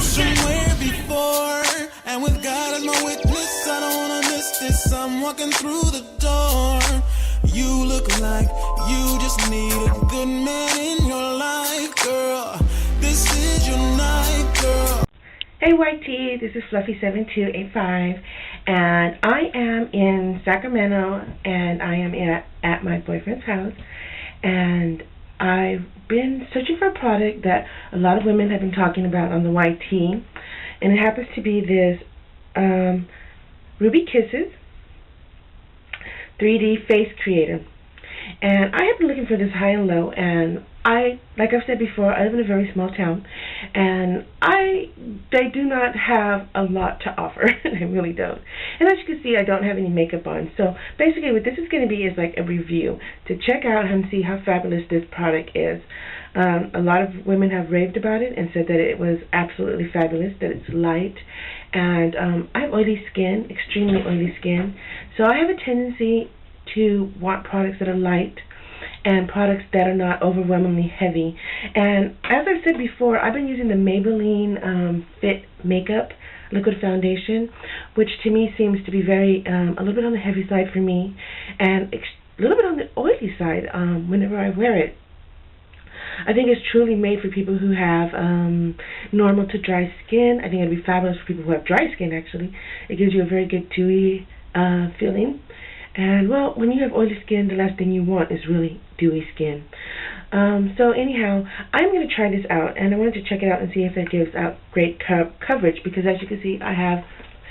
somewhere before, and with God as my witness, I don't wanna miss this. I'm walking through the door. You look like you just need a good man in your life, girl. This is your night, girl. Hey YT, this is Fluffy7285, and I am in Sacramento, and I am at my boyfriend's house, and I've been searching for a product that a lot of women have been talking about on the YT, and it happens to be this Ruby Kisses 3D Face Creator. And I have been looking for this high and low, and like I've said before, I live in a very small town, and they do not have a lot to offer. They really don't. And as you can see, I don't have any makeup on. So basically what this is going to be is like a review to check out and see how fabulous this product is. A lot of women have raved about it and said that it was absolutely fabulous, that it's light, and I have oily skin, extremely oily skin, so I have a tendency to want products that are light and products that are not overwhelmingly heavy. And as I've said before, I've been using the Maybelline Fit Makeup Liquid Foundation, which to me seems to be very a little bit on the heavy side for me, and a little bit on the oily side whenever I wear it. I think it's truly made for people who have normal to dry skin. I think it'd be fabulous for people who have dry skin, actually. It gives you a very good dewy feeling. And, well, when you have oily skin, the last thing you want is really dewy skin. So, anyhow, I'm going to try this out, and I wanted to check it out and see if it gives out great coverage, because as you can see, I have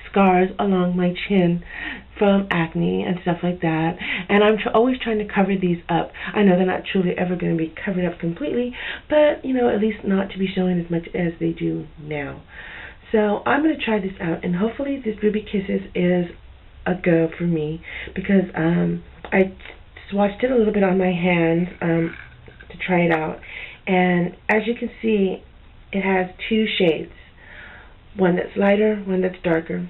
scars along my chin from acne and stuff like that, and I'm always trying to cover these up. I know they're not truly ever going to be covered up completely, but, you know, at least not to be showing as much as they do now. So, I'm going to try this out, and hopefully this Ruby Kisses is a go for me, because I swatched it a little bit on my hands to try it out, and as you can see, it has two shades, one that's lighter, one that's darker,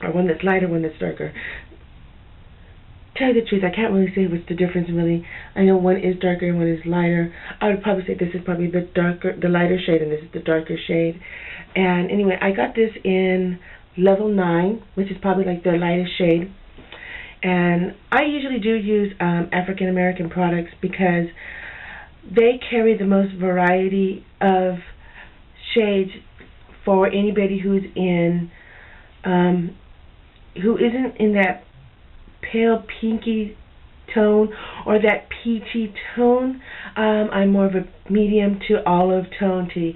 or one that's lighter, one that's darker. To tell you the truth, I can't really say what's the difference really. I know one is darker and one is lighter. I would probably say this is probably the lighter shade, and this is the darker shade. And anyway, I got this in level 9, which is probably like the lightest shade. And I usually do use African American products because they carry the most variety of shades for anybody who's in who isn't in that pale pinky tone or that peachy tone. I'm more of a medium to olive tone to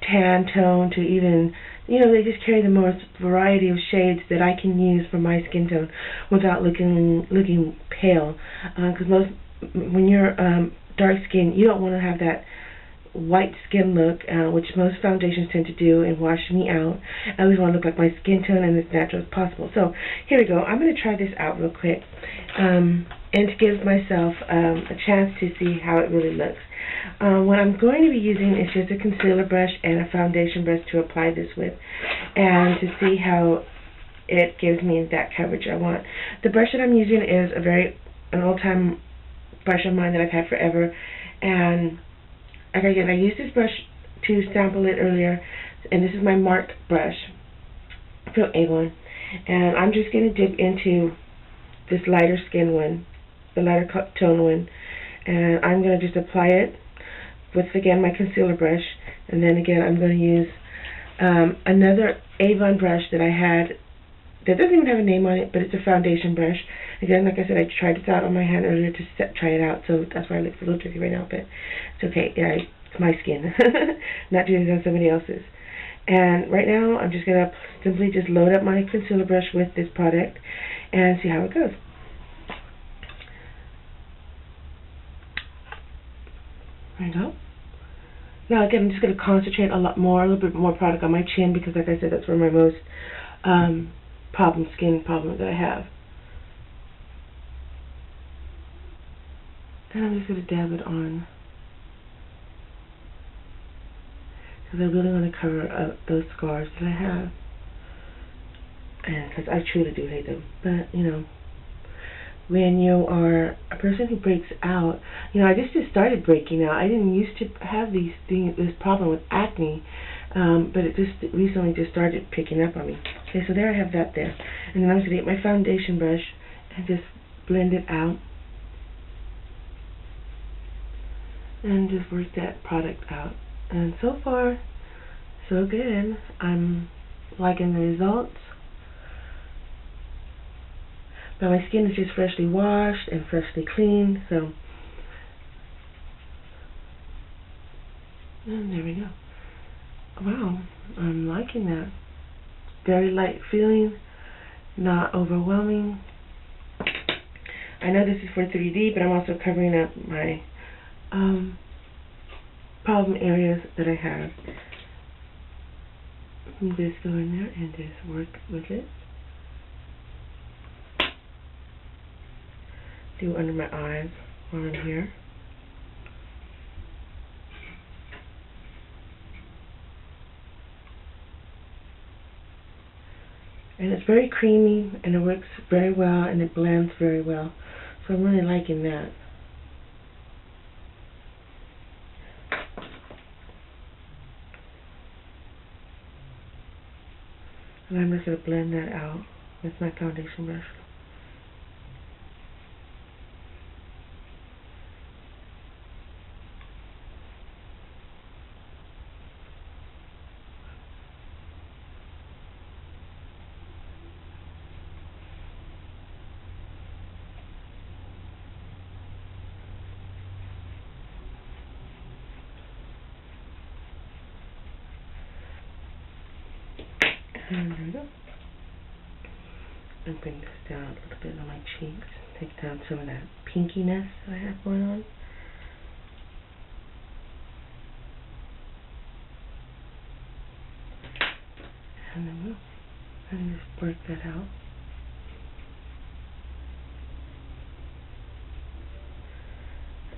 tan tone to even, you know, they just carry the most variety of shades that I can use for my skin tone without looking pale. Because when you're dark skin, you don't want to have that white skin look, which most foundations tend to do and wash me out. I always want to look like my skin tone and as natural as possible. So here we go. I'm going to try this out real quick and to give myself a chance to see how it really looks. What I'm going to be using is just a concealer brush and a foundation brush to apply this with, and to see how it gives me that coverage I want. The brush that I'm using is an old-time brush of mine that I've had forever, and again, I used this brush to sample it earlier, and this is my Mark brush from Avon, and I'm just going to dip into this lighter skin one, the lighter tone one, and I'm going to just apply it with, again, my concealer brush, and then again I'm going to use another Avon brush that I had that doesn't even have a name on it, but it's a foundation brush. Again, like I said, I tried this out on my hand earlier to try it out, so that's why it looks a little tricky right now, but it's okay. Yeah, it's my skin, not doing it on somebody else's. And right now, I'm just going to simply just load up my concealer brush with this product and see how it goes. There you go. Now again, I'm just going to concentrate a little bit more product on my chin, because like I said, that's where my most skin problem that I have. Then I'm just going to dab it on, because I really want to cover up those scars that I have, and because I truly do hate them. But you know, when you are a person who breaks out, you know, I just started breaking out. I didn't used to have this problem with acne, but it just recently just started picking up on me. Okay, so there I have that there. And then I'm going to get my foundation brush and just blend it out. And just work that product out. And so far, so good. I'm liking the results. But my skin is just freshly washed and freshly cleaned, so. And there we go. Wow, I'm liking that. Very light feeling, not overwhelming. I know this is for 3D, but I'm also covering up my problem areas that I have. Just go in there and just work with it. Do under my eyes while I'm here. And it's very creamy, and it works very well, and it blends very well. So I'm really liking that. And I'm just going to blend that out with my foundation brush. And there we go. And bring this down a little bit on my cheeks. Take down some of that pinkiness that I have going on. And then we'll just work that out.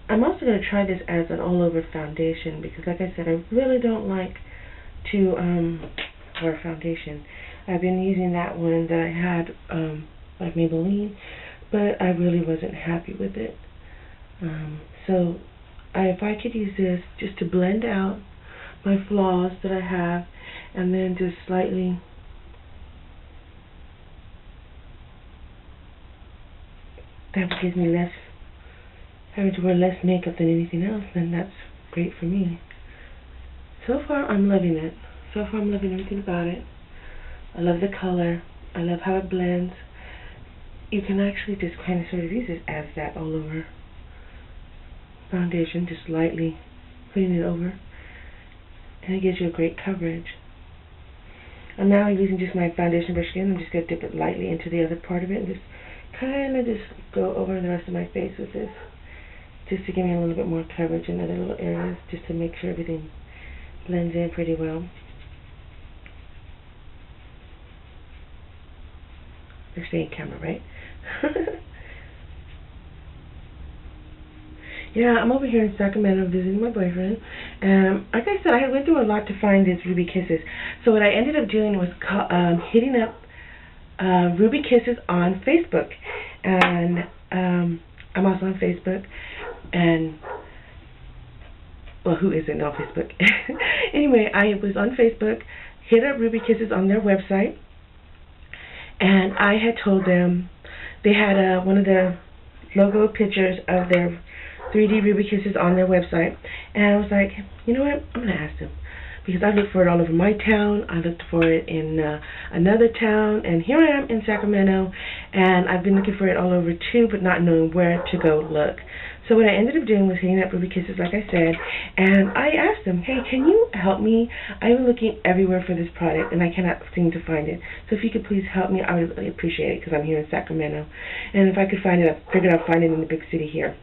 I'm also going to try this as an all-over foundation because, like I said, I really don't like to wear foundation. I've been using that one that I had, like Maybelline, but I really wasn't happy with it. So if I could use this just to blend out my flaws that I have, and then just slightly that gives me less, having to wear less makeup than anything else, then that's great for me. So far I'm loving it. So far I'm loving everything about it. I love the color. I love how it blends. You can actually just kind of sort of use it as that all over foundation, just lightly putting it over, and it gives you a great coverage. And now using just my foundation brush again, I'm just going to dip it lightly into the other part of it and just kind of just go over the rest of my face with this, just to give me a little bit more coverage in other little areas, just to make sure everything blends in pretty well. They're staying camera, right? Yeah, I'm over here in Sacramento visiting my boyfriend. Like I said, I went through a lot to find these Ruby Kisses. So what I ended up doing was hitting up Ruby Kisses on Facebook. And I'm also on Facebook. And, well, who isn't on Facebook? Anyway, I was on Facebook, hit up Ruby Kisses on their website. And I had told them, they had one of the logo pictures of their 3D Ruby Kisses on their website. And I was like, you know what, I'm going to ask them. Because I looked for it all over my town, I looked for it in another town, and here I am in Sacramento, and I've been looking for it all over too, but not knowing where to go look. So what I ended up doing was hitting up Ruby Kisses, like I said, and I asked them, hey, can you help me? I'm looking everywhere for this product, and I cannot seem to find it. So if you could please help me, I would really appreciate it, because I'm here in Sacramento. And if I could find it, I figured I'd find it in the big city here.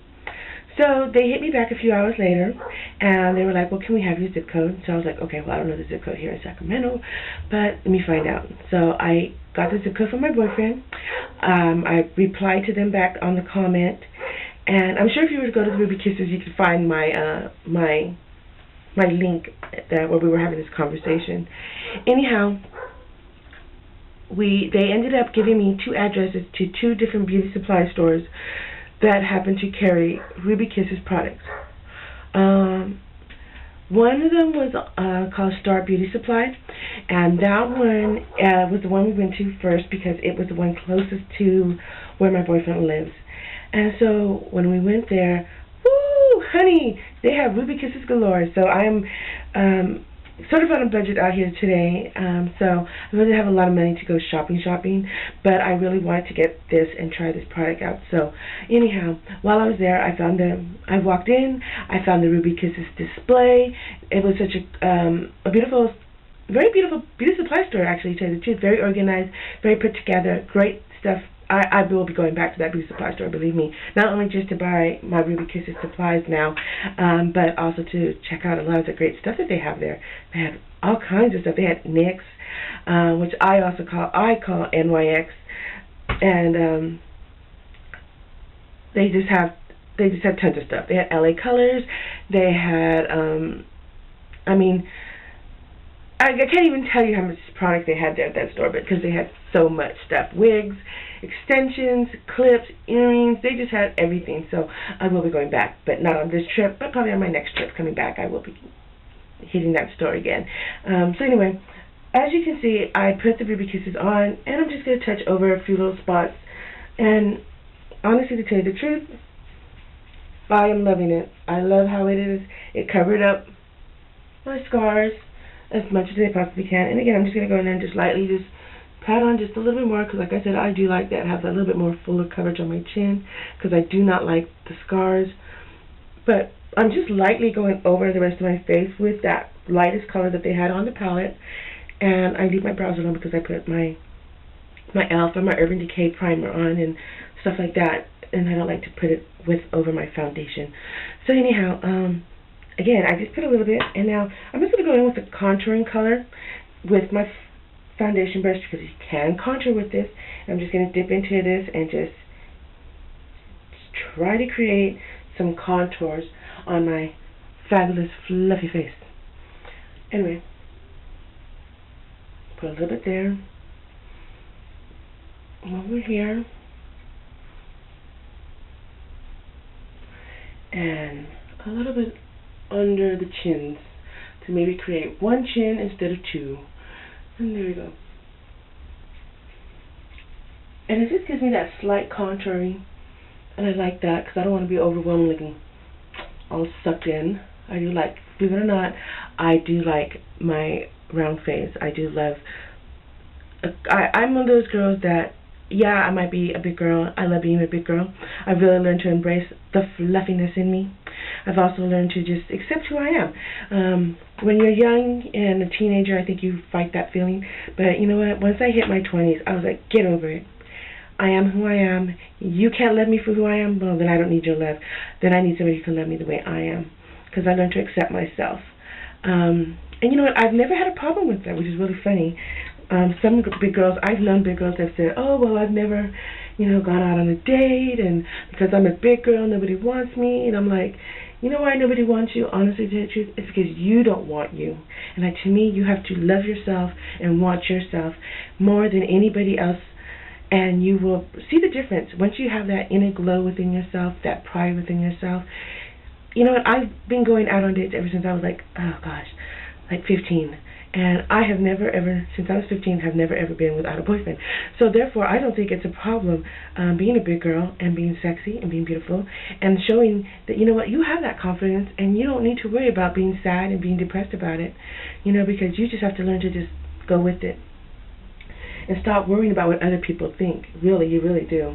So they hit me back a few hours later, and they were like, well, can we have your zip code? So I was like, okay, well, I don't know the zip code here in Sacramento, but let me find out. So I got the zip code from my boyfriend. I replied to them back on the comment, and I'm sure if you were to go to the Ruby Kisses, you could find my my link where we were having this conversation. Anyhow, they ended up giving me 2 addresses to 2 different beauty supply stores that happen to carry Ruby Kisses products. One of them was called Star Beauty Supply, and that one was the one we went to first because it was the one closest to where my boyfriend lives. And so when we went there, woo, honey, they have Ruby Kisses galore. So I'm sort of on a budget out here today, so I really have a lot of money to go shopping, but I really wanted to get this and try this product out. So anyhow, while I was there, I walked in, I found the Ruby Kisses display. It was such a beautiful, very beautiful beauty supply store, actually, to tell you the truth. Very organized, very put together, great stuff. I will be going back to that beauty supply store, believe me. Not only just to buy my Ruby Kisses supplies now, but also to check out a lot of the great stuff that they have there. They have all kinds of stuff. They had NYX, which I call NYX, and they just have tons of stuff. They had LA Colors. They had I can't even tell you how much product they had there at that store, because they had so much stuff. Wigs, extensions, clips, earrings. They just had everything. So I will be going back, but not on this trip, but probably on my next trip coming back. I will be hitting that store again. So anyway, as you can see, I put the Ruby Kisses on, and I'm just going to touch over a few little spots. And honestly, to tell you the truth, I am loving it. I love how it is. It covered up my scars as much as they possibly can. And again, I'm just going to go in there and just lightly just pat on just a little bit more, because like I said, I do like that, have a little bit more fuller coverage on my chin, because I do not like the scars. But I'm just lightly going over the rest of my face with that lightest color that they had on the palette. And I leave my brows alone because I put my e.l.f. or my Urban Decay primer on and stuff like that, and I don't like to put it over my foundation. So anyhow, again, I just put a little bit, and now I'm just going to go in with the contouring color with my foundation brush, because you can contour with this. I'm just going to dip into this and just try to create some contours on my fabulous fluffy face. Anyway, put a little bit there, over here, and a little bit under the chins to maybe create one chin instead of two. And there we go. And it just gives me that slight contouring, and I like that because I don't want to be overwhelmed looking all sucked in. I do like, believe it or not, I do like my round face. I do love, I'm one of those girls that, yeah, I might be a big girl. I love being a big girl. I've really learned to embrace the fluffiness in me. I've also learned to just accept who I am. When you're young and a teenager, I think you fight that feeling. But you know what? Once I hit my 20s, I was like, get over it. I am who I am. You can't love me for who I am? Well, then I don't need your love. Then I need somebody who can love me the way I am, because I learned to accept myself. And you know what? I've never had a problem with that, which is really funny. Some big girls, I've known big girls that have said, oh, well, I've never, gone out on a date, and because I'm a big girl, nobody wants me. And I'm like, you know why nobody wants you? Honestly, to tell you the truth, it's because you don't want you. And to me, you have to love yourself and want yourself more than anybody else, and you will see the difference. Once you have that inner glow within yourself, that pride within yourself. You know what? I've been going out on dates ever since I was like, oh gosh, like 15. And I have never ever, since I was 15, have never ever been without a boyfriend. So therefore, I don't think it's a problem being a big girl and being sexy and being beautiful and showing that, you know what, you have that confidence and you don't need to worry about being sad and being depressed about it, because you just have to learn to just go with it and stop worrying about what other people think. Really, you really do.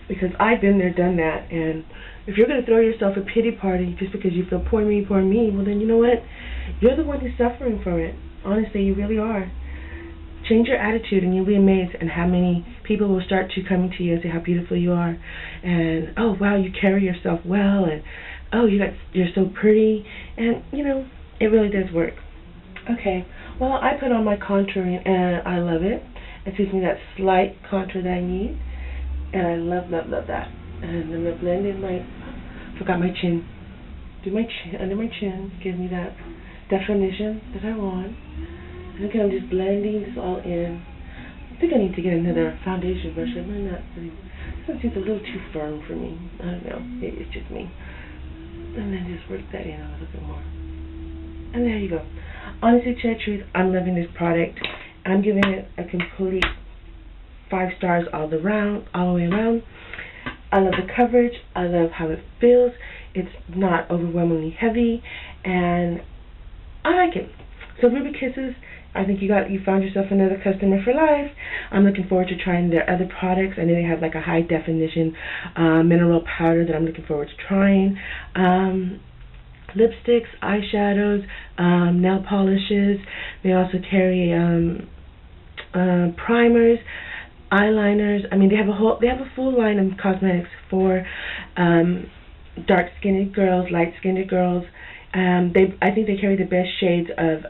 Because I've been there, done that, and if you're going to throw yourself a pity party just because you feel poor me, well then you know what? You're the one who's suffering from it. Honestly, you really are. Change your attitude and you'll be amazed at how many people will start to come to you and say how beautiful you are. And, oh, wow, you carry yourself well. And, oh, you're so pretty. And, it really does work. Okay, well, I put on my contouring and I love it. It gives me that slight contour that I need. And I love, love, love that. And I'm going to blend in forgot my chin. Do my chin, under my chin, give me that definition that I want. And again, I'm just blending this all in. I think I need to get another foundation brush. This one seems a little too firm for me. I don't know. It's just me. And then just work that in a little bit more. And there you go. Honestly, to tell the truth, I'm loving this product. I'm giving it a complete 5 stars all the way around. I love the coverage. I love how it feels. It's not overwhelmingly heavy, and I like it. So Ruby Kisses, I think you found yourself another customer for life. I'm looking forward to trying their other products. I know they have like a high definition mineral powder that I'm looking forward to trying. Lipsticks, eyeshadows, nail polishes. They also carry primers, eyeliners. I mean, they have a full line of cosmetics for dark-skinned girls, light-skinned girls. I think they carry the best shades of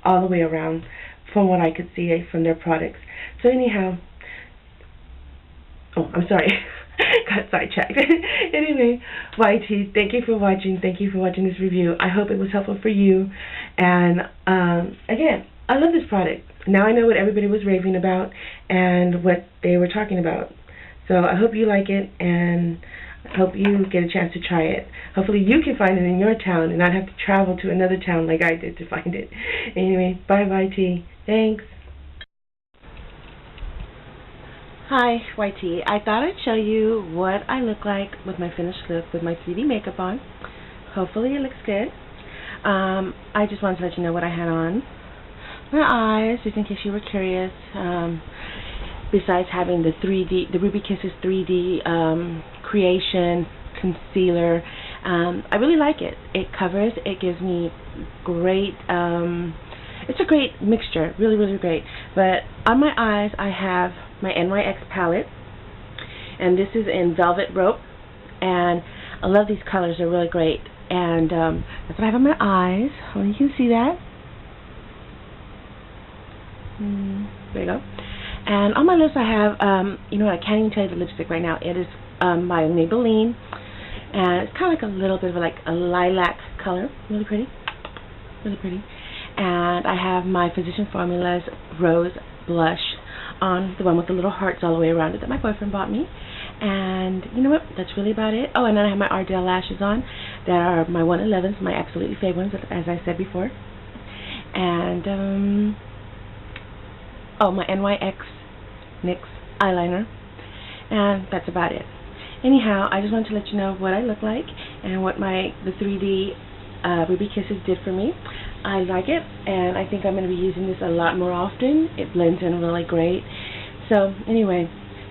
all the way around, from what I could see from their products. So anyhow, oh, I'm sorry. Got sidetracked. Anyway, YT, thank you for watching. Thank you for watching this review. I hope it was helpful for you. And again, I love this product. Now I know what everybody was raving about and what they were talking about. So I hope you like it, and I hope you get a chance to try it. Hopefully you can find it in your town and not have to travel to another town like I did to find it. Anyway, bye YT. Thanks. Hi, YT. I thought I'd show you what I look like with my finished look with my 3D makeup on. Hopefully it looks good. I just wanted to let you know what I had on. My eyes, just in case you were curious. Besides having the Ruby Kisses 3D creation concealer, I really like it. It covers. It gives me great. It's a great mixture, really, really great. But on my eyes, I have my NYX palette, and this is in Velvet Rope, and I love these colors. They're really great, and that's what I have on my eyes. Well, you can see that. There you go. And on my lips, I have, you know what, I can't even tell you the lipstick right now. It is by Maybelline, and it's kind of like a little bit of like a lilac color. Really pretty, really pretty. And I have my Physician Formulas Rose Blush on, the one with the little hearts all the way around it that my boyfriend bought me. And you know what, that's really about it. Oh, and then I have my Ardell lashes on that are my 111s, my absolutely favorite ones, as I said before. And oh, my NYX eyeliner, and that's about it. Anyhow, I just wanted to let you know what I look like and what the 3D Ruby Kisses did for me. I like it, and I think I'm going to be using this a lot more often. It blends in really great. So anyway,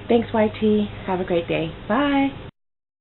thanks YT. Have a great day. Bye.